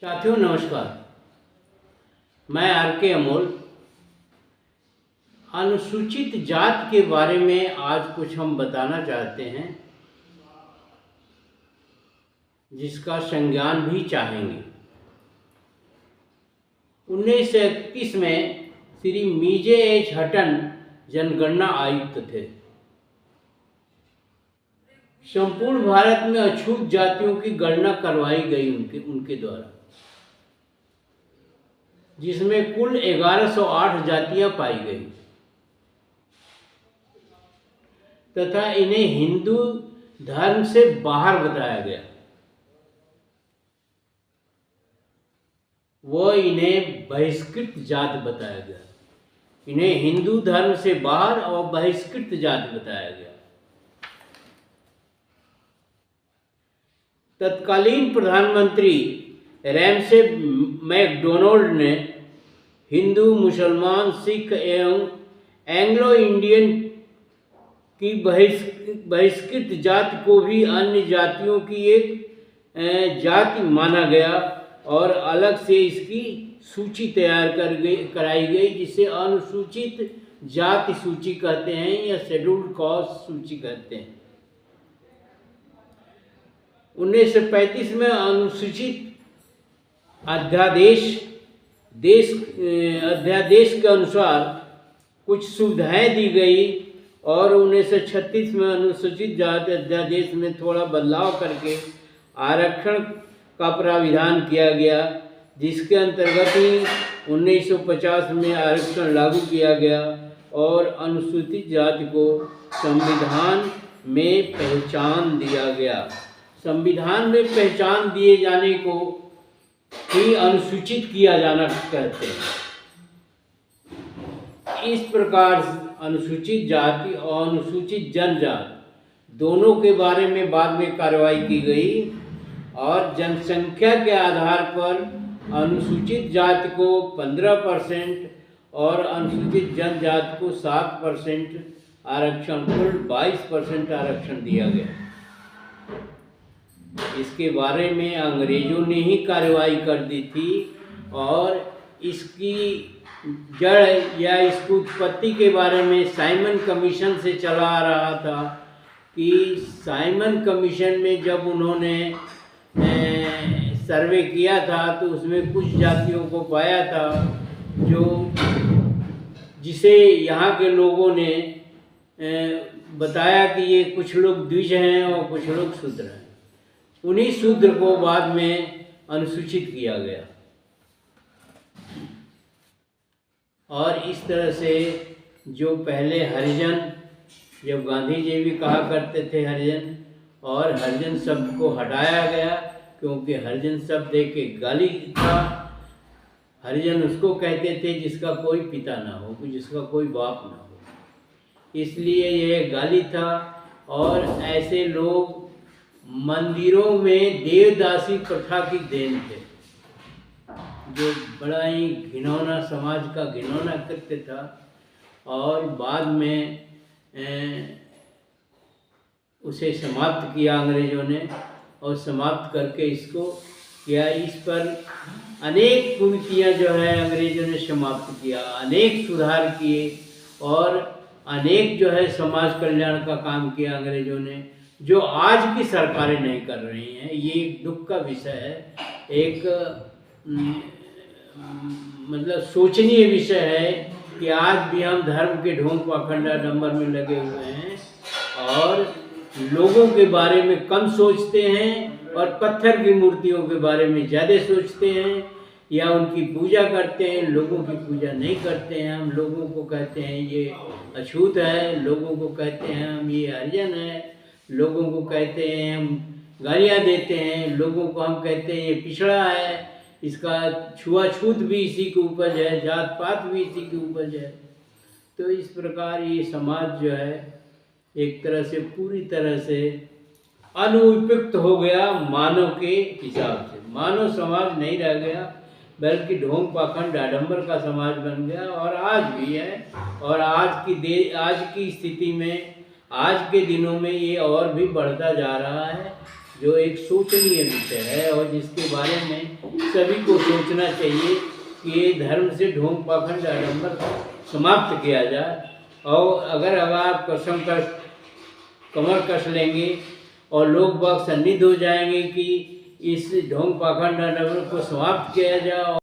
साथियों नमस्कार। मैं आर.के. अमोल अनुसूचित जात के बारे में आज कुछ हम बताना चाहते हैं, जिसका संज्ञान भी चाहेंगे। 1931 में श्री मीजे एच हटन जनगणना आयुक्त थे। संपूर्ण भारत में अछूत जातियों की गणना करवाई गई उनके द्वारा, जिसमें कुल 1108 जातियां पाई गई तथा इन्हें हिंदू धर्म से बाहर बताया गया। इन्हें बहिष्कृत जात बताया गया। इन्हें हिंदू धर्म से बाहर और बहिष्कृत जात बताया गया। तत्कालीन प्रधानमंत्री रैमसे मैकडोनाल्ड ने हिंदू, मुसलमान, सिख एवं एंग्लो इंडियन की बहिष्कृत जाति को भी अन्य जातियों की एक जाति माना गया और अलग से इसकी सूची तैयार कराई गई, जिसे अनुसूचित जाति सूची कहते हैं या शेड्यूल्ड कास्ट सूची कहते हैं। 1935 में अनुसूचित अध्यादेश के अनुसार कुछ सुविधाएं दी गई और 1936 में अनुसूचित जाति अध्यादेश में थोड़ा बदलाव करके आरक्षण का प्राविधान किया गया, जिसके अंतर्गत ही 1950 में आरक्षण लागू किया गया और अनुसूचित जाति को संविधान में पहचान दिया गया। संविधान में पहचान दिए जाने को ही अनुसूचित किया जाना कहते हैं। इस प्रकार अनुसूचित जाति और अनुसूचित जनजाति दोनों के बारे में बाद में कार्रवाई की गई और जनसंख्या के आधार पर अनुसूचित जाति को 15% और अनुसूचित जनजाति को 7% आरक्षण, कुल 22% आरक्षण दिया गया। इसके बारे में अंग्रेजों ने ही कार्रवाई कर दी थी और इसकी जड़ या इसकी उत्पत्ति के बारे में साइमन कमीशन से चला आ रहा था कि साइमन कमीशन में जब उन्होंने सर्वे किया था तो उसमें कुछ जातियों को पाया था जिसे यहाँ के लोगों ने बताया कि ये कुछ लोग द्विज हैं और कुछ लोग शूद्र हैं। उन्हीं शूद्र को बाद में अनुसूचित किया गया और इस तरह से जो पहले हरिजन, जब गांधी जी भी कहा करते थे हरिजन, और हरिजन शब्द को हटाया गया क्योंकि हरिजन शब्द एक गाली था। हरिजन उसको कहते थे जिसका कोई पिता ना हो, जिसका कोई बाप ना हो, इसलिए यह गाली था। और ऐसे लोग मंदिरों में देवदासी प्रथा की देन थे, जो बड़ा ही घिनौना, समाज का घिनौना कृत्य था। और बाद में उसे समाप्त किया अंग्रेजों ने और समाप्त करके इसको किया। इस पर अनेक कुरीतियाँ जो है अंग्रेजों ने समाप्त किया, अनेक सुधार किए और अनेक जो है समाज कल्याण का काम किया अंग्रेजों ने, जो आज की सरकारें नहीं कर रही हैं। ये एक दुख का विषय है, एक मतलब सोचनीय विषय है कि आज भी हम धर्म के ढोंग पाखंड आडंबर में लगे हुए हैं और लोगों के बारे में कम सोचते हैं और पत्थर की मूर्तियों के बारे में ज़्यादा सोचते हैं या उनकी पूजा करते हैं। लोगों की पूजा नहीं करते हैं। हम लोगों को कहते हैं ये अछूत है, लोगों को कहते हैं हम ये हरिजन है, लोगों को कहते हैं हम गालियाँ देते हैं, लोगों को हम कहते हैं ये पिछड़ा है, इसका छुआछूत भी इसी की उपज है, जात पात भी इसी की उपज है। तो इस प्रकार ये समाज जो है एक तरह से पूरी तरह से अनुपयुक्त हो गया मानव के हिसाब से। मानव समाज नहीं रह गया, बल्कि ढोंग पाखंड आडंबर का समाज बन गया और आज भी है। और आज की स्थिति में, आज के दिनों में ये और भी बढ़ता जा रहा है। जो एक सोचनीय विषय है और जिसके बारे में सभी को सोचना चाहिए कि ये धर्म से ढोंग पाखंड आडंबर समाप्त किया जाए। और अगर अब आप कसम कस कमर कस लेंगे और लोग बाग सन्निध हो जाएंगे कि इस ढोंग पाखंड आडंबर को समाप्त किया जाए